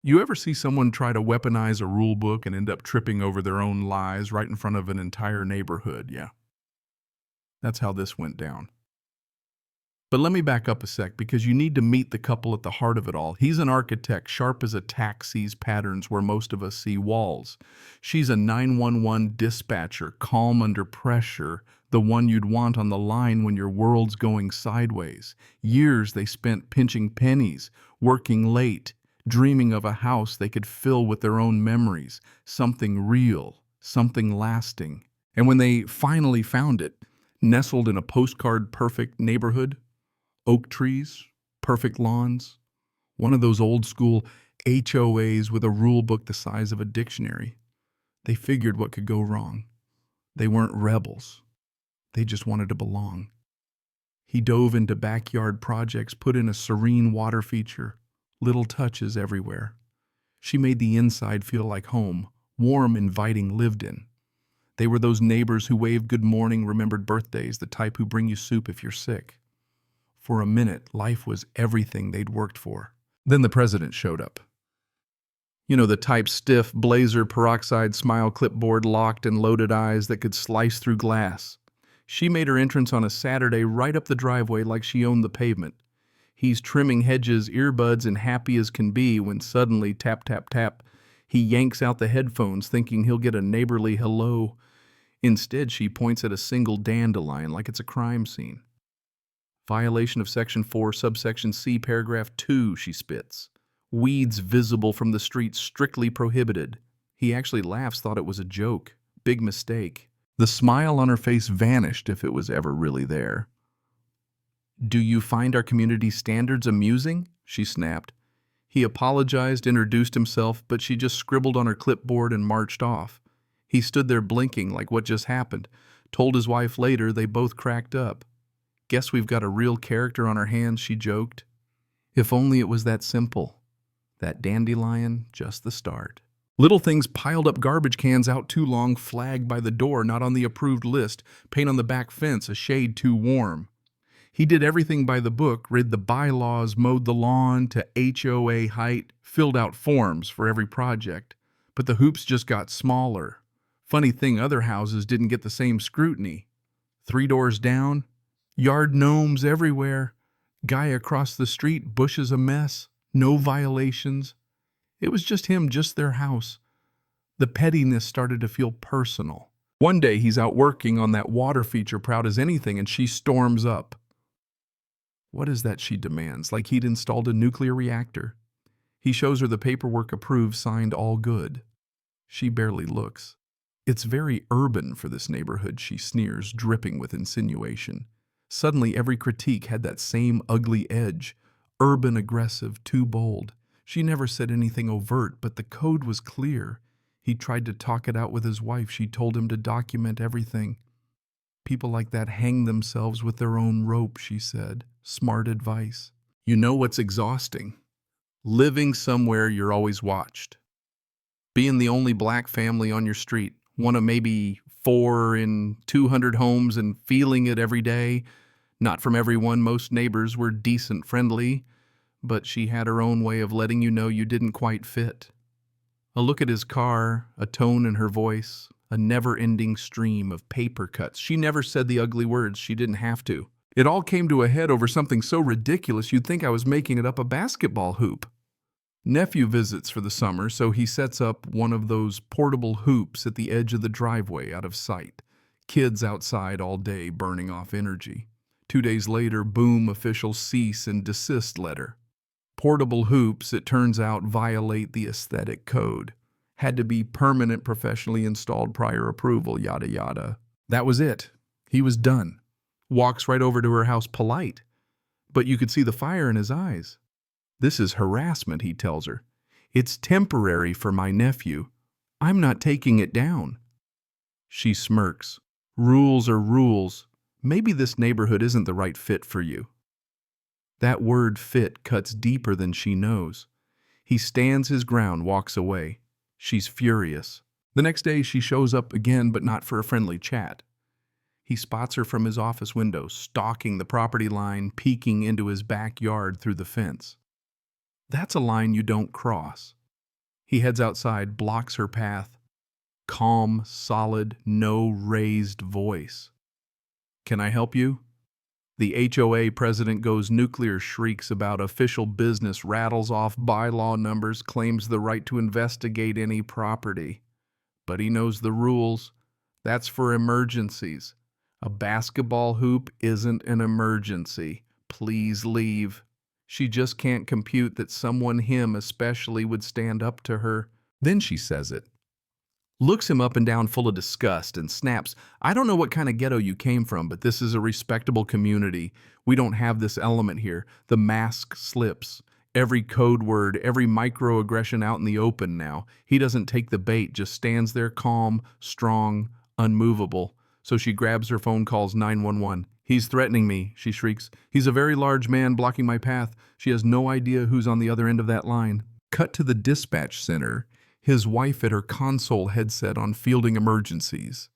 You ever see someone try to weaponize a rule book and end up tripping over their own lies right in front of an entire neighborhood? Yeah, that's how this went down. But let me back up a sec because you need to meet the couple at the heart of it all. He's an architect, sharp as a tack sees patterns where most of us see walls. She's a 911 dispatcher, calm under pressure, the one you'd want on the line when your world's going sideways. Years they spent pinching pennies, working late, dreaming of a house they could fill with their own memories, something real, something lasting. And when they finally found it, nestled in a postcard-perfect neighborhood, oak trees, perfect lawns, one of those old school HOAs with a rule book the size of a dictionary. They figured what could go wrong. They weren't rebels. They just wanted to belong. He dove into backyard projects, put in a serene water feature, little touches everywhere. She made the inside feel like home, warm, inviting, lived in. They were those neighbors who waved good morning, remembered birthdays, the type who bring you soup if you're sick. For a minute, life was everything they'd worked for. Then the president showed up. You know, the type stiff, blazer, peroxide, smile, clipboard, locked and loaded eyes that could slice through glass. She made her entrance on a Saturday right up the driveway like she owned the pavement. He's trimming hedges, earbuds, and happy as can be when suddenly, tap, tap, tap, he yanks out the headphones thinking he'll get a neighborly hello. Instead, she points at a single dandelion like it's a crime scene. Violation of Section 4, subsection C, paragraph 2, she spits. Weeds visible from the street strictly prohibited. He actually laughs, thought it was a joke. Big mistake. The smile on her face vanished if it was ever really there. Do you find our community standards amusing? She snapped. He apologized, introduced himself, but she just scribbled on her clipboard and marched off. He stood there blinking like what just happened. Told his wife later, they both cracked up. Guess we've got a real character on our hands, she joked. If only it was that simple. That dandelion, just the start. Little things piled up garbage cans out too long, flagged by the door, not on the approved list, paint on the back fence, a shade too warm. He did everything by the book, read the bylaws, mowed the lawn to HOA height, filled out forms for every project. But the hoops just got smaller. Funny thing, other houses didn't get the same scrutiny. 3 doors down, yard gnomes everywhere. Guy across the street, bushes a mess. No violations. It was just him, just their house. The pettiness started to feel personal. One day he's out working on that water feature, proud as anything, and she storms up. What is that, she demands, like he'd installed a nuclear reactor. He shows her the paperwork approved, signed, all good. She barely looks. It's very urban for this neighborhood, she sneers, dripping with insinuation. Suddenly every critique had that same ugly edge. Urban, aggressive, too bold. She never said anything overt, but the code was clear. He tried to talk it out with his wife. She told him to document everything. People like that hang themselves with their own rope, she said. Smart advice. You know what's exhausting? Living somewhere you're always watched. Being the only black family on your street, one of maybe 4 in 200 homes, and feeling it every day. Not from everyone, most neighbors were decent, friendly, but she had her own way of letting you know you didn't quite fit. A look at his car, a tone in her voice, a never-ending stream of paper cuts. She never said the ugly words, she didn't have to. It all came to a head over something so ridiculous you'd think I was making it up, a basketball hoop. Nephew visits for the summer, so he sets up one of those portable hoops at the edge of the driveway out of sight. Kids outside all day burning off energy. 2 days later, boom, official cease and desist letter. Portable hoops, it turns out, violate the aesthetic code. Had to be permanent, professionally installed, prior approval, yada yada. That was it. He was done. Walks right over to her house, polite. But you could see the fire in his eyes. This is harassment, he tells her. It's temporary for my nephew. I'm not taking it down. She smirks. Rules are rules. Maybe this neighborhood isn't the right fit for you. That word fit cuts deeper than she knows. He stands his ground, walks away. She's furious. The next day she shows up again, but not for a friendly chat. He spots her from his office window, stalking the property line, peeking into his backyard through the fence. That's a line you don't cross. He heads outside, blocks her path. Calm, solid, no raised voice. "Can I help you?" The HOA president goes nuclear, shrieks about official business, rattles off bylaw numbers, claims the right to investigate any property. But he knows the rules. That's for emergencies. A basketball hoop isn't an emergency. Please leave. She just can't compute that someone, him especially, would stand up to her. Then she says it. Looks him up and down full of disgust and snaps, "I don't know what kind of ghetto you came from, but this is a respectable community. We don't have this element here." The mask slips. Every code word, every microaggression out in the open now. He doesn't take the bait, just stands there calm, strong, unmovable. So she grabs her phone, calls 911. "He's threatening me," she shrieks. "He's a very large man blocking my path." She has no idea who's on the other end of that line. Cut to the dispatch center. His wife at her console headset on fielding emergencies.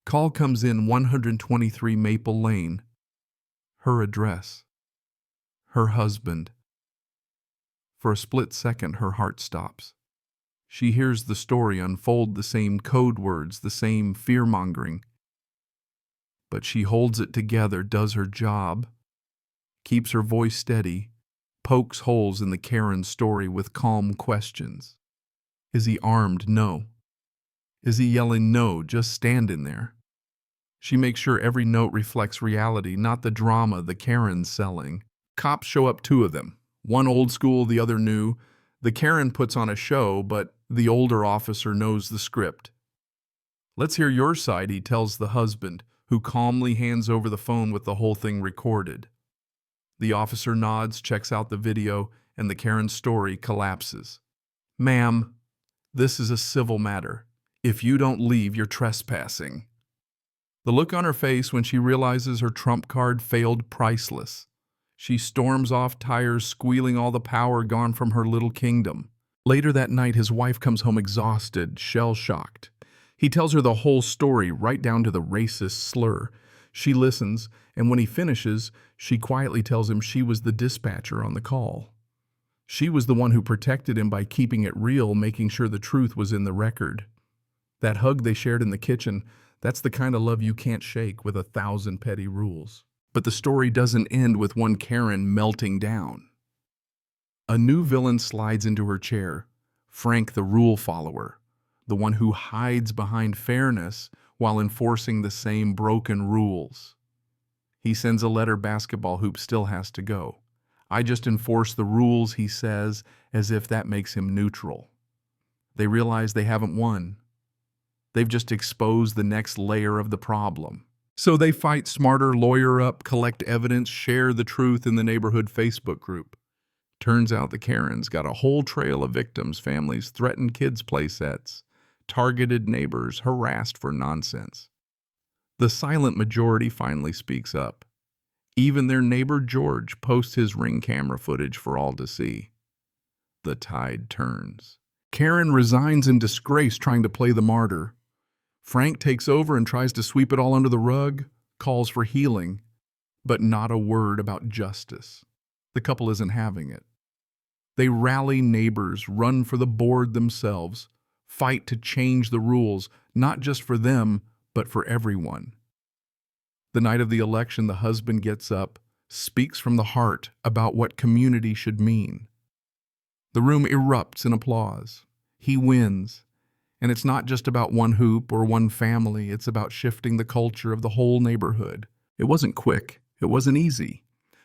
Call comes in 123 Maple Lane. Her address. Her husband. For a split second, her heart stops. She hears the story unfold, the same code words, the same fear-mongering. But she holds it together, does her job, keeps her voice steady, pokes holes in the Karen story with calm questions. Is he armed? No. Is he yelling? No, just standing there. She makes sure every note reflects reality, not the drama the Karen's selling. Cops show up, 2 of them. One old school, the other new. The Karen puts on a show, but the older officer knows the script. "Let's hear your side," he tells the husband, who calmly hands over the phone with the whole thing recorded. The officer nods, checks out the video, and the Karen story collapses. "Ma'am, this is a civil matter. If you don't leave, you're trespassing." The look on her face when she realizes her trump card failed, priceless. She storms off, tires squealing, all the power gone from her little kingdom. Later that night, his wife comes home exhausted, shell-shocked. He tells her the whole story, right down to the racist slur. She listens, and when he finishes, she quietly tells him she was the dispatcher on the call. She was the one who protected him by keeping it real, making sure the truth was in the record. That hug they shared in the kitchen, that's the kind of love you can't shake with 1,000 petty rules. But the story doesn't end with one Karen melting down. A new villain slides into her chair, Frank the rule follower, the one who hides behind fairness while enforcing the same broken rules. He sends a letter, basketball hoop still has to go. "I just enforce the rules," he says, as if that makes him neutral. They realize they haven't won. They've just exposed the next layer of the problem. So they fight smarter, lawyer up, collect evidence, share the truth in the neighborhood Facebook group. Turns out the Karen's got a whole trail of victims, families, threatened kids' play sets, targeted neighbors, harassed for nonsense. The silent majority finally speaks up. Even their neighbor George posts his Ring camera footage for all to see. The tide turns. Karen resigns in disgrace, trying to play the martyr. Frank takes over and tries to sweep it all under the rug, calls for healing, but not a word about justice. The couple isn't having it. They rally neighbors, run for the board themselves, fight to change the rules, not just for them, but for everyone. The night of the election, the husband gets up, speaks from the heart about what community should mean. The room erupts in applause. He wins. And it's not just about one hoop or one family, it's about shifting the culture of the whole neighborhood. It wasn't quick, it wasn't easy.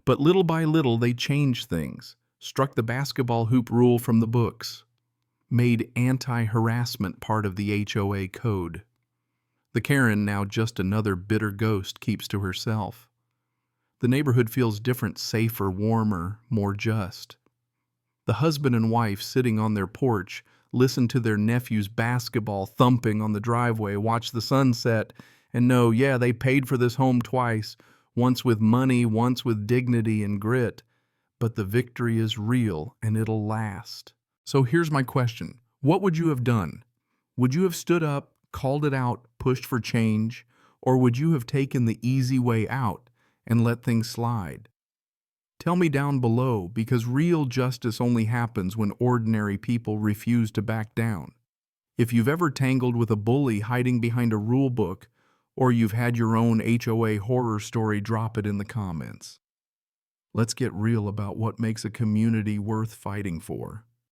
But little by little, they changed things, struck the basketball hoop rule from the books, made anti-harassment part of the HOA code. The Karen, now just another bitter ghost, keeps to herself. The neighborhood feels different, safer, warmer, more just. The husband and wife, sitting on their porch, listen to their nephew's basketball thumping on the driveway, watch the sunset, and know, yeah, they paid for this home twice, once with money, once with dignity and grit. But the victory is real, and it'll last. So here's my question. What would you have done? Would you have stood up, called it out, pushed for change, or would you have taken the easy way out and let things slide? Tell me down below, because real justice only happens when ordinary people refuse to back down. If you've ever tangled with a bully hiding behind a rule book, or you've had your own HOA horror story, drop it in the comments. Let's get real about what makes a community worth fighting for.